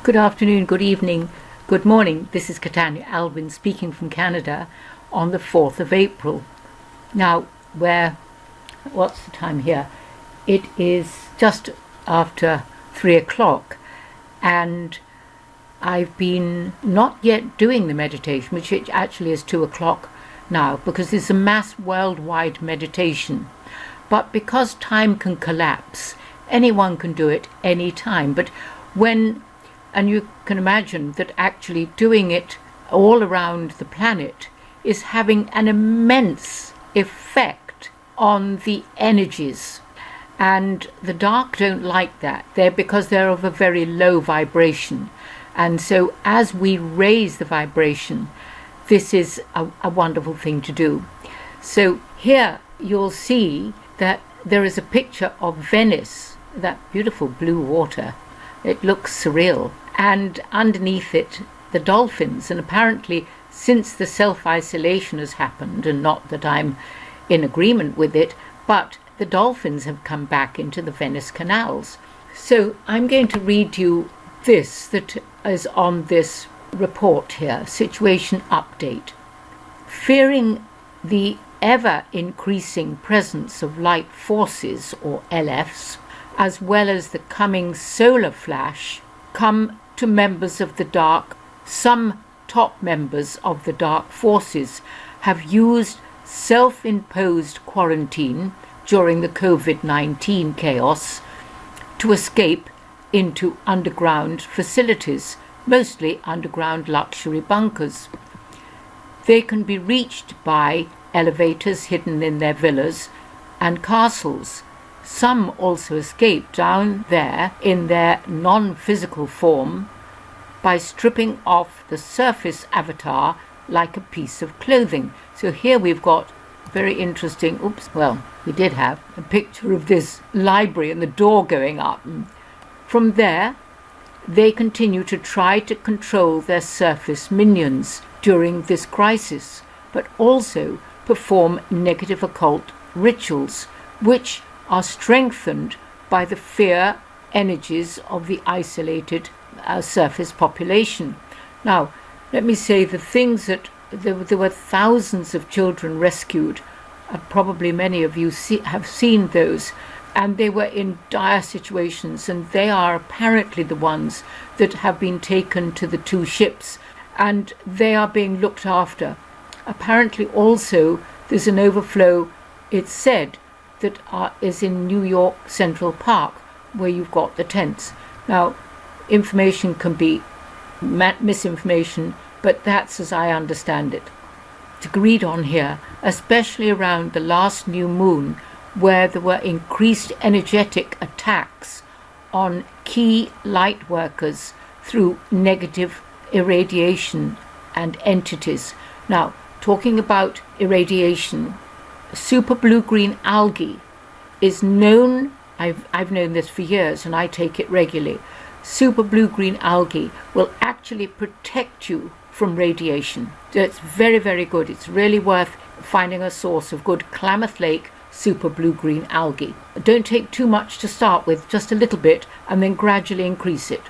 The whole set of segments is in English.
Good afternoon, good evening, good morning. This is Katannya, Alven, speaking from Canada on the 4th of April. Now, what's the time here? It is just after 3 o'clock, and I've been not yet doing the meditation, which it actually is 2 o'clock now, because it's a mass worldwide meditation. But because time can collapse, anyone can do it any time. But and you can imagine that actually doing it all around the planet is having an immense effect on the energies. And the dark don't like that. Because they're of a very low vibration. And so as we raise the vibration, this is a wonderful thing to do. So here you'll see that there is a picture of Venice, that beautiful blue water. It looks surreal. And underneath it, the dolphins. And apparently, since the self-isolation has happened, and not that I'm in agreement with it, but the dolphins have come back into the Venice canals. So I'm going to read you this that is on this report here, situation update. Fearing the ever-increasing presence of light forces, or LFs, as well as the coming solar flash, come to members of the dark. Some top members of the dark forces have used self-imposed quarantine during the COVID-19 chaos to escape into underground facilities, mostly underground luxury bunkers. They can be reached by elevators hidden in their villas and castles. Some also escape down there in their non-physical form by stripping off the surface avatar like a piece of clothing. So here we've got very interesting, we did have a picture of this library and the door going up. From there, they continue to try to control their surface minions during this crisis, but also perform negative occult rituals, which are strengthened by the fear energies of the isolated surface population. Now, let me say the things that there were thousands of children rescued. Probably many of you have seen those, and they were in dire situations, and they are apparently the ones that have been taken to the two ships, and they are being looked after. Apparently also there's an overflow, it's said, that is in New York Central Park, where you've got the tents. Now, information can be misinformation, but that's as I understand it. It's agreed on here, especially around the last new moon, where there were increased energetic attacks on key light workers through negative irradiation and entities. Now, talking about irradiation, super blue-green algae is known, I've known this for years and I take it regularly. Super blue-green algae will actually protect you from radiation. So it's very, very good. It's really worth finding a source of good Klamath Lake super blue-green algae. Don't take too much to start with, just a little bit, and then gradually increase it.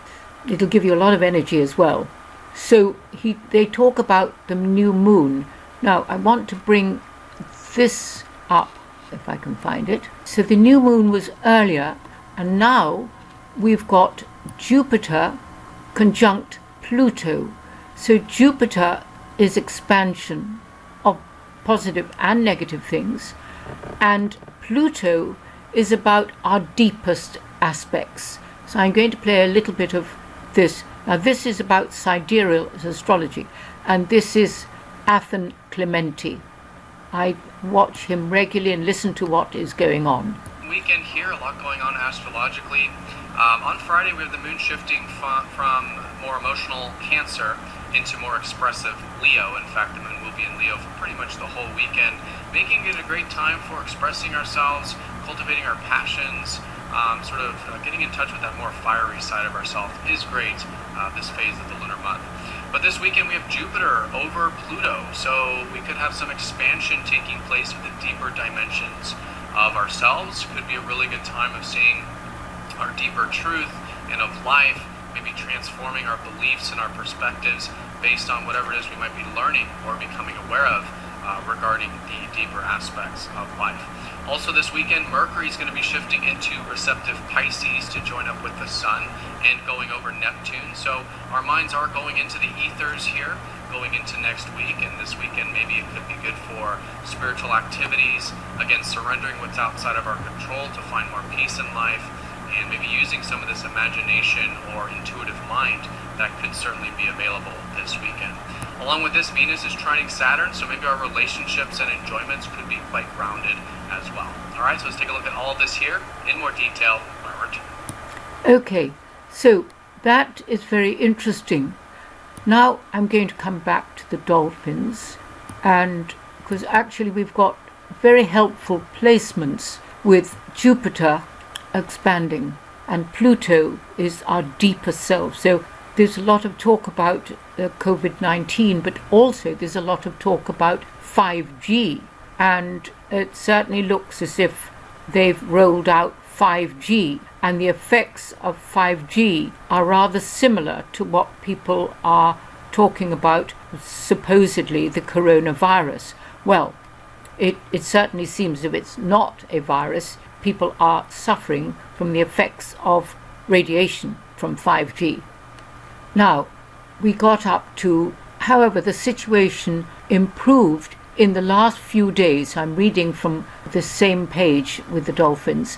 It'll give you a lot of energy as well. So they talk about the new moon. Now, I want to bring this up, if I can find it. So the new moon was earlier, and now we've got Jupiter conjunct Pluto. So Jupiter is expansion of positive and negative things, and Pluto is about our deepest aspects. So I'm going to play a little bit of this. Now this is about sidereal astrology, and this is Athen Clementi. I watch him regularly and listen to what is going on. Weekend here, a lot going on astrologically. On Friday we have the moon shifting from more emotional Cancer into more expressive Leo. In fact, the moon will be in Leo for pretty much the whole weekend, making it a great time for expressing ourselves, cultivating our passions, getting in touch with that more fiery side of ourselves is great this phase of the lunar month. But this weekend we have Jupiter over Pluto, so we could have some expansion taking place in the deeper dimensions of ourselves. Could be a really good time of seeing our deeper truth and of life, maybe transform transforming our beliefs and our perspectives based on whatever it is we might be learning or becoming aware of regarding the deeper aspects of life. Also this weekend, Mercury is going to be shifting into receptive Pisces to join up with the Sun and going over Neptune. So our minds are going into the ethers here, going into next week, and this weekend maybe it could be good for spiritual activities, again surrendering what's outside of our control to find more peace in life, and maybe using some of this imagination or intuitive mind that could certainly be available this weekend. Along with this, Venus is trining Saturn, so maybe our relationships and enjoyments could be quite grounded as well. Alright, so let's take a look at all of this here in more detail when I return. Okay, so that is very interesting. Now I'm going to come back to the dolphins, and because actually we've got very helpful placements with Jupiter expanding, and Pluto is our deeper self. So there's a lot of talk about COVID-19, but also there's a lot of talk about 5G, and it certainly looks as if they've rolled out 5G, and the effects of 5G are rather similar to what people are talking about, supposedly the coronavirus. Well, it certainly seems as if it's not a virus. People are suffering from the effects of radiation from 5G. Now, we got up to, however, the situation improved in the last few days. I'm reading from the same page with the dolphins.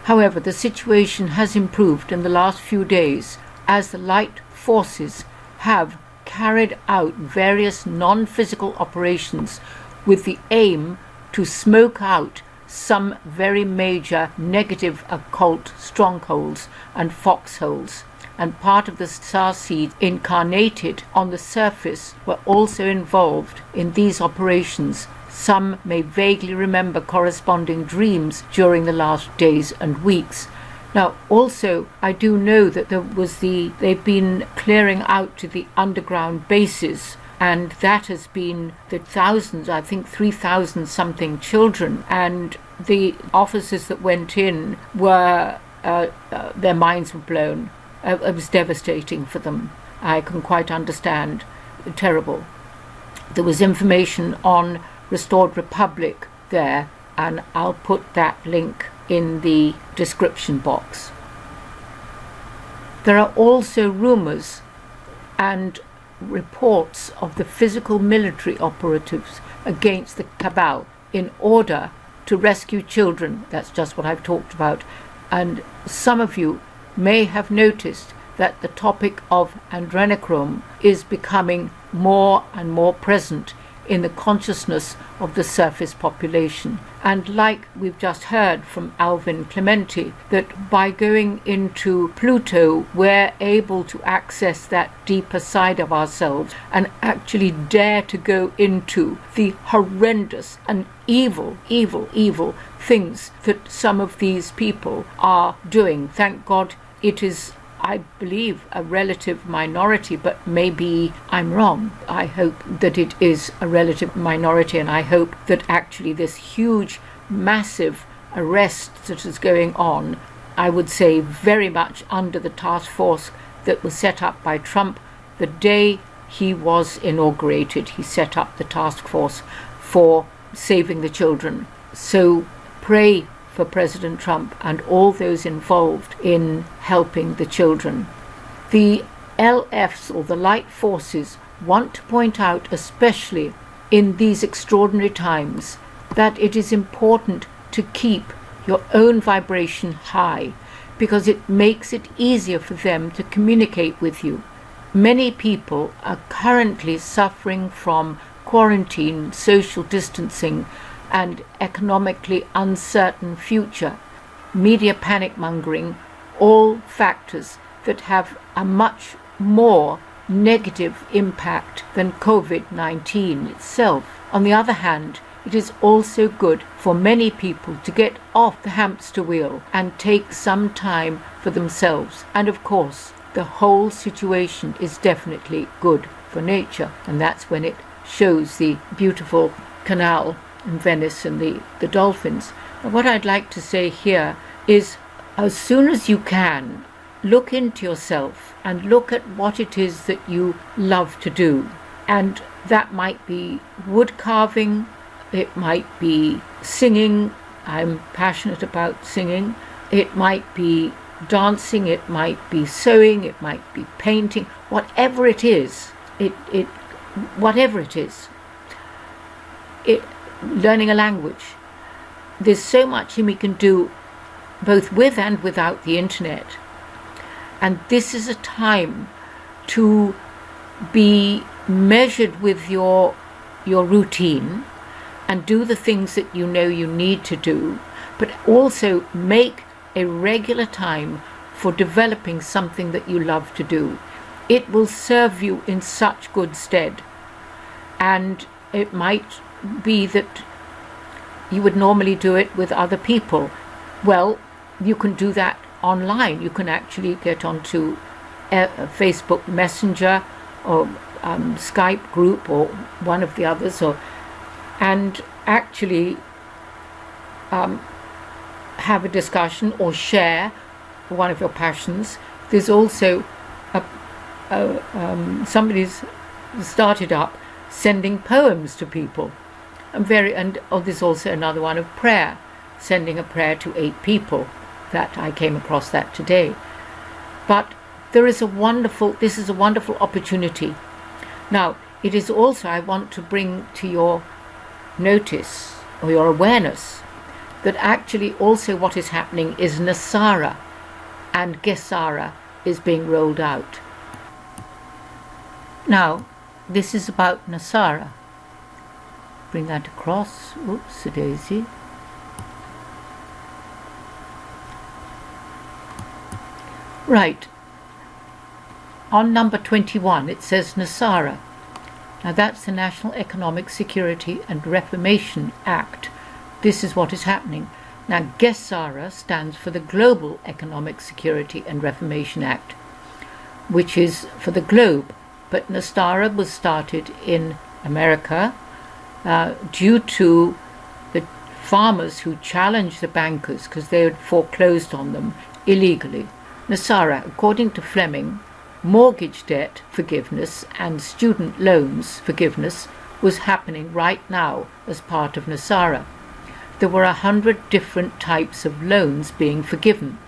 However, the situation has improved in the last few days as the light forces have carried out various non-physical operations with the aim to smoke out some very major negative occult strongholds and foxholes. And part of the star seeds incarnated on the surface were also involved in these operations. Some may vaguely remember corresponding dreams during the last days and weeks. Now, also, I do know that they've been clearing out to the underground bases, and that has been the thousands, I think 3,000 something children, and the officers that went in were, their minds were blown. It was devastating for them. I can quite understand. Terrible. There was information on Restored Republic there, and I'll put that link in the description box. There are also rumors and reports of the physical military operatives against the cabal in order to rescue children. That's just what I've talked about. And some of you may have noticed that the topic of adrenochrome is becoming more and more present in the consciousness of the surface population. And like we've just heard from Alven Clementi, that by going into Pluto, we're able to access that deeper side of ourselves and actually dare to go into the horrendous and evil things that some of these people are doing. Thank God it is, I believe, a relative minority, but maybe I'm wrong. I hope that it is a relative minority, and I hope that actually this huge, massive arrest that is going on, I would say very much under the task force that was set up by Trump the day he was inaugurated. He set up the task force for saving the children. So pray for President Trump and all those involved in helping the children. The LFs, or the light forces, want to point out, especially in these extraordinary times, that it is important to keep your own vibration high, because it makes it easier for them to communicate with you. Many people are currently suffering from quarantine, social distancing, and economically uncertain future, media panic mongering, all factors that have a much more negative impact than COVID-19 itself. On the other hand, it is also good for many people to get off the hamster wheel and take some time for themselves. And of course, the whole situation is definitely good for nature, and that's when it shows the beautiful canal in Venice and the dolphins. And what I'd like to say here is, as soon as you can, look into yourself and look at what it is that you love to do. And that might be wood carving, it might be singing. I'm passionate about singing. It might be dancing, it might be sewing, it might be painting, whatever it is. Whatever it is. Learning a language. There's so much we can do both with and without the internet. And this is a time to be measured with your routine and do the things that you know you need to do, but also make a regular time for developing something that you love to do. It will serve you in such good stead. And it might be that you would normally do it with other people. Well, you can do that online. You can actually get onto Facebook Messenger or Skype group or one of the others, and actually have a discussion or share one of your passions. There's also somebody's started up sending poems to people. There's also another one of prayer, sending a prayer to 8 people. That I came across that today. But this is a wonderful opportunity. Now, it is also, I want to bring to your notice or your awareness that actually also what is happening is NESARA and NESARA is being rolled out. Now, this is about NESARA. Bring that across. Oops, a daisy. Right. On number 21, it says NESARA. Now that's the National Economic Security and Reformation Act. This is what is happening. Now, NESARA stands for the Global Economic Security and Reformation Act, which is for the globe. But NESARA was started in America due to the farmers who challenged the bankers because they had foreclosed on them illegally. NESARA, according to Fleming, mortgage debt forgiveness and student loans forgiveness was happening right now as part of NESARA. There were 100 different types of loans being forgiven.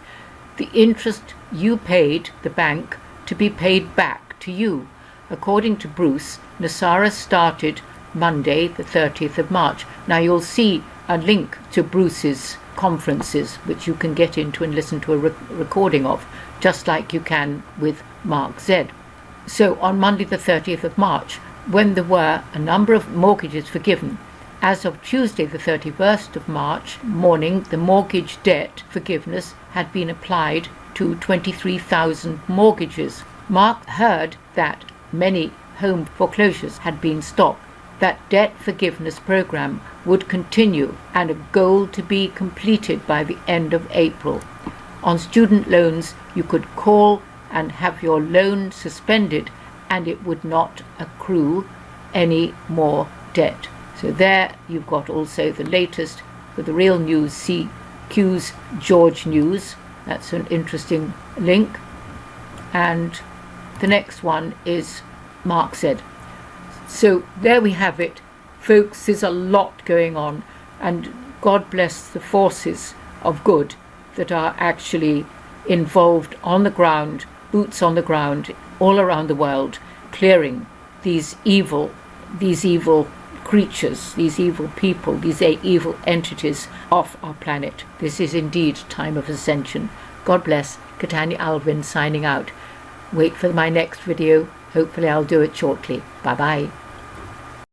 The interest you paid the bank to be paid back to you. According to Bruce, NESARA started Monday, the 30th of March. Now you'll see a link to Bruce's conferences, which you can get into and listen to a recording of, just like you can with Mark Z. So on Monday the 30th of March, when there were a number of mortgages forgiven, as of Tuesday the 31st of March morning, the mortgage debt forgiveness had been applied to 23,000 mortgages. Mark heard that many home foreclosures had been stopped. That debt forgiveness program would continue and a goal to be completed by the end of April. On student loans, you could call and have your loan suspended and it would not accrue any more debt. So there you've got also the latest for the real news, CQ's George News. That's an interesting link. And the next one is Mark Z. So there we have it, folks. There's a lot going on, and God bless the forces of good that are actually involved on the ground, boots on the ground, all around the world, clearing these evil creatures, these evil people, these evil entities off our planet. This is indeed time of ascension. God bless. Katannya Alven signing out. Wait for my next video. Hopefully I'll do it shortly. Bye-bye.